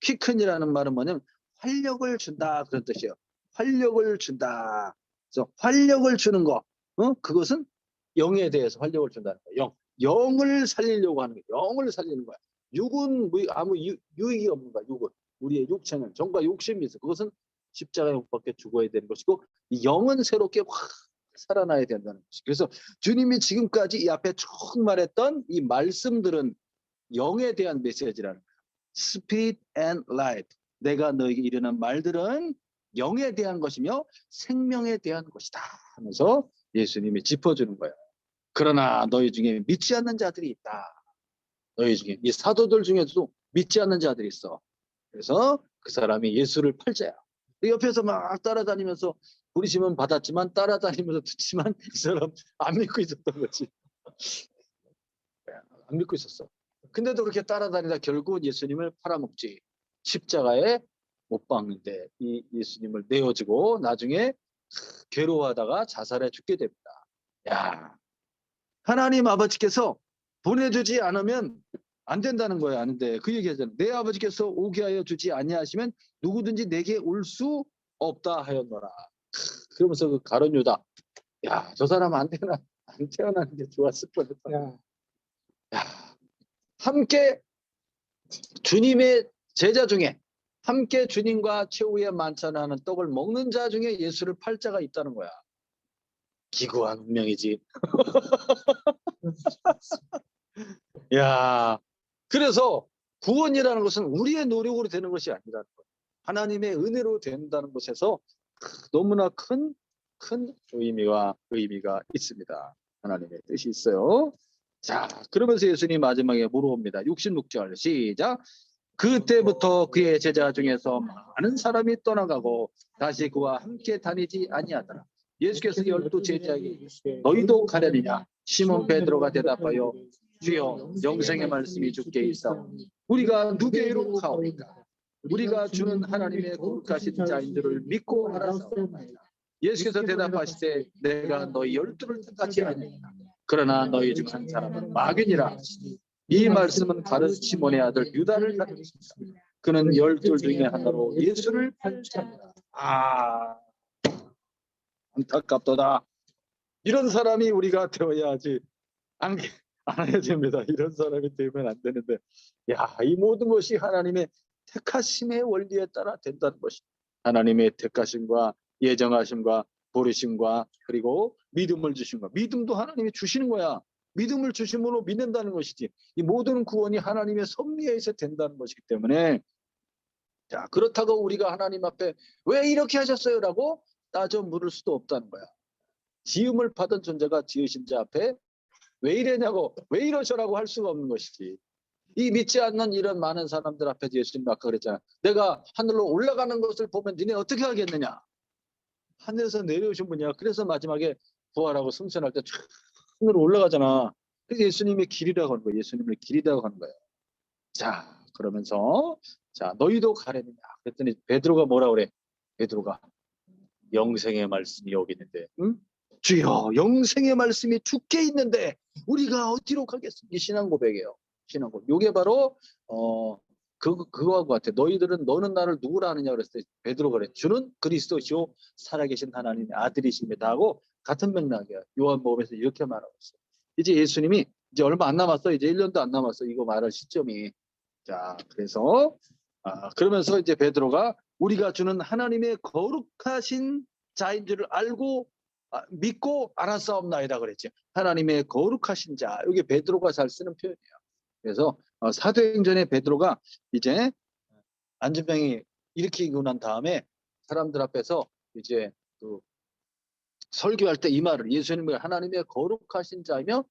quicken이라는 말은 뭐냐면 활력을 준다 그런 뜻이에요. 활력을 준다. 그래서 활력을 주는 거. 그것은 영에 대해서 활력을 준다는 거예요. 영을 살리려고 하는 거예요. 영을 살리는 거야. 육은 아무 유익이 없는 거야. 육은 우리의 육체는 정과 욕심이 있어. 그것은 십자가에 못 박혀 죽어야 되는 것이고 이 영은 새롭게 확 살아나야 된다는 것이. 그래서 주님이 지금까지 이 앞에 쭉 말했던 이 말씀들은 영에 대한 메시지라는 거예요. Spirit and life. 내가 너에게 이르는 말들은 영에 대한 것이며 생명에 대한 것이다 하면서 예수님이 짚어주는 거예요. 그러나 너희 중에 믿지 않는 자들이 있다. 너희 중에 이 사도들 중에도 믿지 않는 자들이 있어. 그래서 그 사람이 예수를 팔자야. 옆에서 막 따라다니면서 부르심은 받았지만 따라다니면서 듣지만 이 사람 안 믿고 있었던 거지. 안 믿고 있었어. 근데도 그렇게 따라다니다 결국 예수님을 팔아먹지. 십자가에 못 박는데 이 예수님을 내어주고 나중에 괴로워하다가 자살해 죽게 됩니다. 야, 하나님 아버지께서 보내주지 않으면 안 된다는 거예요. 아는데 그 얘기하잖아요. 내 아버지께서 오게 하여 주지 아니하시면 누구든지 내게 올 수 없다 하였노라. 그러면서 그 가룟 유다, 야, 저 사람 안 태어나는 게 좋았을 뻔했다. 야, 함께 주님의 제자 중에 함께 주님과 최후의 만찬하는 떡을 먹는 자 중에 예수를 팔 자가 있다는 거야. 기구한 운명이지. 야, 그래서 구원이라는 것은 우리의 노력으로 되는 것이 아니라는 거예요. 하나님의 은혜로 된다는 것에서 너무나 큰 의미가 있습니다. 하나님의 뜻이 있어요. 자, 그러면서 예수님 마지막에 물어봅니다. 66절 시작. 그때부터 그의 제자 중에서 많은 사람이 떠나가고 다시 그와 함께 다니지 아니하더라. 예수께서 12 제자에게 이르시되 너희도 가려느냐? 시몬 베드로가 대답하여 주여 영생의 말씀이 주께 있사오니 우리가 누구에게로 가오리까? 우리가 주는 하나님의 거룩하신 자인 줄을 믿고 알았사오나이다. 예수께서 대답하시되 내가 너희 12를 택하지 아니하니라. 그러나 너희 중 한 사람은 마귀니라 하시니 이 말씀은 가룟 시몬의 아들 유다를 가리킵니다. 그는 12 중에 하나로 예수를 팔자니라. 안타깝도다. 이런 사람이 우리가 되어야지 안 해야 됩니다. 이런 사람이 되면 안 되는데, 야, 이 모든 것이 하나님의 택하심의 원리에 따라 된다는 것이 하나님의 택하심과 예정하심과 부르심과 그리고 믿음을 주신 거. 믿음도 하나님이 주시는 거야. 믿음을 주심으로 믿는다는 것이지. 이 모든 구원이 하나님의 섭리에 의해서 된다는 것이기 때문에 자, 그렇다고 우리가 하나님 앞에 왜 이렇게 하셨어요? 라고 따져 물을 수도 없다는 거야. 지음을 받은 존재가 지으신 자 앞에 왜 이러냐고, 왜 이러셔라고 할 수가 없는 것이지. 이 믿지 않는 이런 많은 사람들 앞에 예수님 아까 그랬잖아. 내가 하늘로 올라가는 것을 보면 니네 어떻게 하겠느냐. 하늘에서 내려오신 분이야. 그래서 마지막에 부활하고 승천할 때 하늘로 올라가잖아. 그래서 예수님의 길이라고 하는 거야. 예수님의 길이라고 하는 거예요. 자, 그러면서 자, 너희도 가려느냐. 그랬더니 베드로가 뭐라 그래? 베드로가 영생의 말씀이 여기 있는데, 응? 주여, 영생의 말씀이 주께 있는데 우리가 어디로 가겠습니까? 이 신앙 고백이에요. 신앙고. 요게 바로 그거하고 같아. 너는 나를 누구라 하느냐 그랬을 때 베드로가 그래. 주는 그리스도시요 살아계신 하나님의 아들이십니다 하고 같은 맥락이야. 요한복음에서 이렇게 말하고 있어요. 이제 예수님이 이제 얼마 안 남았어. 이제 1년도 안 남았어. 이거 말할 시점이. 자, 그래서 그러면서 이제 베드로가 우리가 주는 하나님의 거룩하신 자인 줄을 알고 믿고 알았사옵나이다 그랬지. 하나님의 거룩하신 자. 이게 베드로가 잘 쓰는 표현이에요. 그래서 사도행전에 베드로가 이제 안진병이 일으키고 난 다음에 사람들 앞에서 이제 그 설교할 때 이 말을 예수님을 하나님의 거룩하신 자이며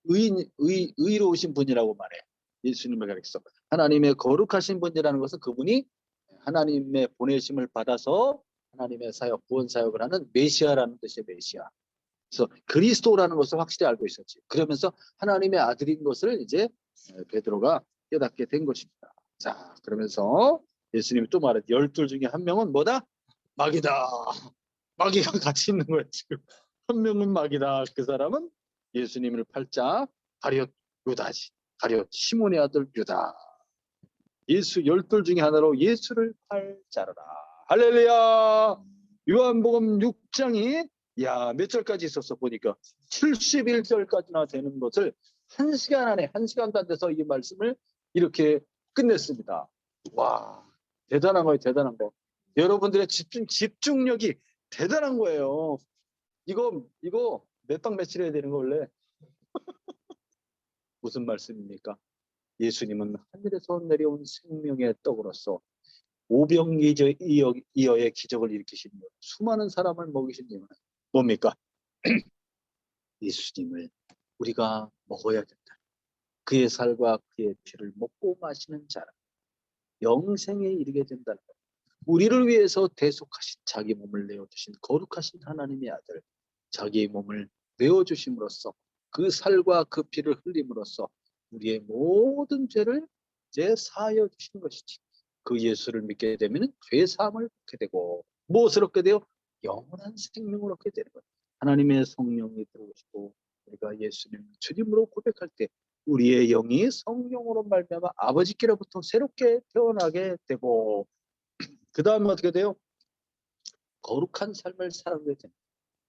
의로우신 분이라고 말해. 예수님을 가리켰어. 하나님의 거룩하신 분이라는 것은 그분이 하나님의 보내심을 받아서 하나님의 사역, 구원 사역을 하는 메시아라는 뜻이에요. 메시아. 그래서 그리스도라는 것을 확실히 알고 있었지. 그러면서 하나님의 아들인 것을 이제 베드로가 깨닫게 된 것입니다. 자, 그러면서 예수님이 또 말해 12 중에 한 명은 뭐다? 마귀다. 마귀가 같이 있는 거야 지금. 한 명은 마귀다. 그 사람은 예수님을 팔자 가룟 유다지. 가룟 시몬의 아들 유다. 예수 12 중에 하나로 예수를 팔자라. 할렐루야. 요한복음 6장이 몇 절까지 있었어 보니까 71절까지나 되는 것을 1시간 안에 1시간도 안 돼서 이 말씀을 이렇게 끝냈습니다. 와, 대단한 거예요. 대단한 거. 여러분들의 집중력이 대단한 거예요. 이거 몇 박 며칠 해야 되는 거 원래. 무슨 말씀입니까? 예수님은 하늘에서 내려온 생명의 떡으로서 오병이어의 기적을 일으키신 분, 수많은 사람을 먹이신 분은 뭡니까? 예수님을 우리가 먹어야 된다. 그의 살과 그의 피를 먹고 마시는 자는 영생에 이르게 된다는 것. 우리를 위해서 대속하신 자기 몸을 내어주신 거룩하신 하나님의 아들, 자기의 몸을 내어주심으로써 그 살과 그 피를 흘림으로써 우리의 모든 죄를 이제 사하여 주신 것이지. 그 예수를 믿게 되면 죄 사함을 얻게 되고 무엇을 얻게 돼요? 영원한 생명을 얻게 되는 거예요. 하나님의 성령이 들어오시고 우리가 예수님을 주님으로 고백할 때 우리의 영이 성령으로 말미암아 아버지께로부터 새롭게 태어나게 되고 그 다음에 어떻게 돼요? 거룩한 삶을 살아가게 됩니다.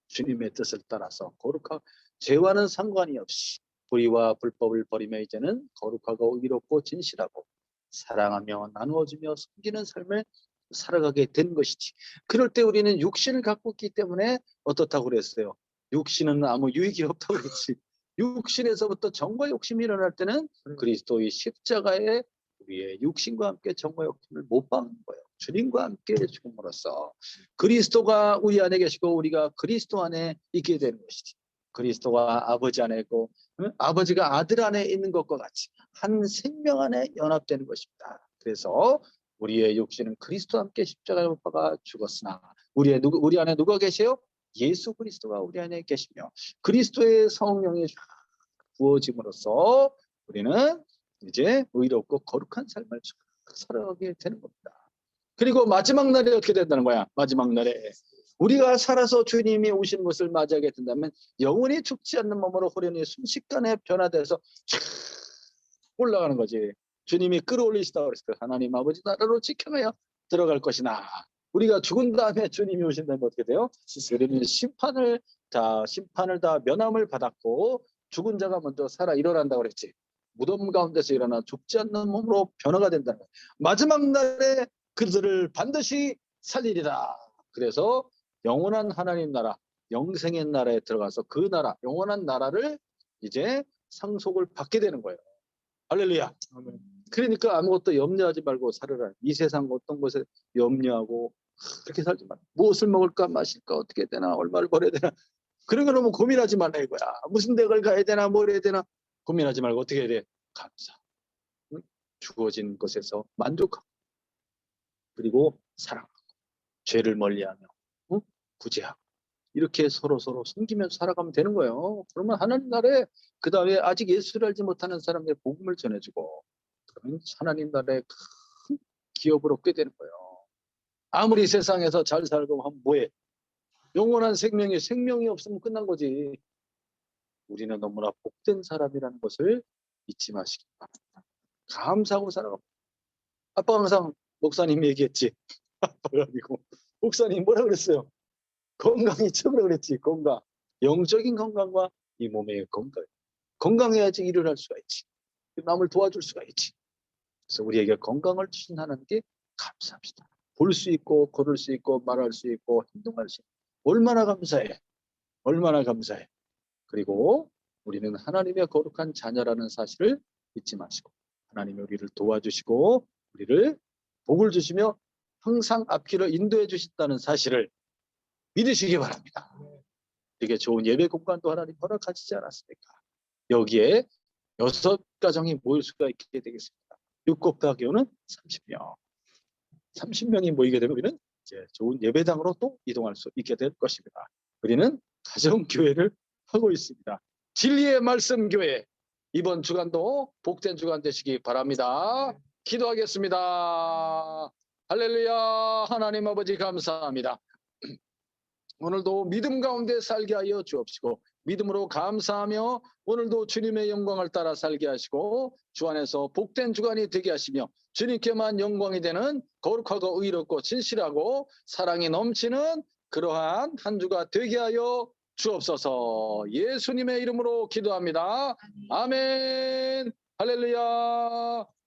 주님의 뜻을 따라서 거룩한 죄와는 상관이 없이 불의와 불법을 버리며 이제는 거룩하고 의롭고 진실하고 사랑하며 나누어주며 섬기는 삶을 살아가게 된 것이지. 그럴 때 우리는 육신을 갖고 있기 때문에 어떻다고 그랬어요? 육신은 아무 유익이 없다고 그랬지. 육신에서부터 정과 욕심이 일어날 때는 그리스도의 십자가에 우리의 육신과 함께 정과 욕심을 못 박는 거예요. 주님과 함께 죽음으로써 그리스도가 우리 안에 계시고 우리가 그리스도 안에 있게 되는 것이지. 그리스도가 아버지 안에 있고 아버지가 아들 안에 있는 것과 같이 한 생명 안에 연합되는 것입니다. 그래서 우리의 육신은 그리스도와 함께 십자가에 못 박아 죽었으나 우리 안에 누가 계세요? 예수 그리스도가 우리 안에 계시며 그리스도의 성령이 부어짐으로써 우리는 이제 의롭고 거룩한 삶을 살아가게 되는 겁니다. 그리고 마지막 날에 어떻게 된다는 거야? 마지막 날에 우리가 살아서 주님이 오시는 것을 맞이하게 된다면 영원히 죽지 않는 몸으로 호련히 순식간에 변화돼서 쫙 올라가는 거지. 주님이 끌어올리시다고 그랬어요. 하나님 아버지 나라로 지켜내어 들어갈 것이나 우리가 죽은 다음에 주님이 오신다면 어떻게 돼요? 우리는 심판을 다 면함을 받았고 죽은 자가 먼저 살아 일어난다고 그랬지. 무덤 가운데서 일어나 죽지 않는 몸으로 변화가 된다는 거예요. 마지막 날에 그들을 반드시 살리리라. 그래서 영원한 하나님 나라, 영생의 나라에 들어가서 그 나라, 영원한 나라를 이제 상속을 받게 되는 거예요. 할렐루야. 그러니까 아무것도 염려하지 말고 살아라. 이 세상 어떤 것에 염려하고 그렇게 살지 마. 무엇을 먹을까 마실까 어떻게 되나 얼마를 벌어야 되나 그런 거 너무 고민하지 말라 이거야. 무슨 댁을 가야 되나 뭘 해야 되나 고민하지 말고 어떻게 해야 돼? 감사. 응? 주어진 것에서 만족하고 그리고 사랑하고 죄를 멀리하며 응? 구제하고 이렇게 서로 섬기면서 살아가면 되는 거예요. 그러면 하나님 나라에 그 다음에 아직 예수를 알지 못하는 사람들의 복음을 전해주고 그러면 하나님 나라에 큰 기업을 얻게 되는 거예요. 아무리 세상에서 잘 살고 하면 뭐해? 영원한 생명이 없으면 끝난 거지. 우리는 너무나 복된 사람이라는 것을 잊지 마시기 바랍니다. 감사하고 살아갑니다. 아빠가 항상 목사님이 얘기했지. 아빠가 아니고 목사님 뭐라 그랬어요? 건강이 최고라 그랬지. 건강. 영적인 건강과 이 몸의 건강. 건강해야지 일을 할 수가 있지. 남을 도와줄 수가 있지. 그래서 우리에게 건강을 주신 하나님께 감사합시다. 볼 수 있고 걸을 수 있고 말할 수 있고 행동할 수 있고 얼마나 감사해. 얼마나 감사해. 그리고 우리는 하나님의 거룩한 자녀라는 사실을 잊지 마시고 하나님이 우리를 도와주시고 우리를 복을 주시며 항상 앞길을 인도해 주신다는 사실을 믿으시기 바랍니다. 되게 좋은 예배 공간도 하나님 허락하시지 않았습니까? 여기에 6가정이 모일 수가 있게 되겠습니다. 6곱 더하기는 30명. 30명이 모이게 되면 우리는 이제 좋은 예배당으로 또 이동할 수 있게 될 것입니다. 우리는 가정교회를 하고 있습니다. 진리의 말씀 교회. 이번 주간도 복된 주간 되시기 바랍니다. 기도하겠습니다. 할렐루야. 하나님 아버지 감사합니다. 오늘도 믿음 가운데 살게 하여 주옵시고 믿음으로 감사하며 오늘도 주님의 영광을 따라 살게 하시고 주 안에서 복된 주간이 되게 하시며 주님께만 영광이 되는 거룩하고 의롭고 진실하고 사랑이 넘치는 그러한 한 주가 되게 하여 주옵소서. 예수님의 이름으로 기도합니다. 아멘. 할렐루야.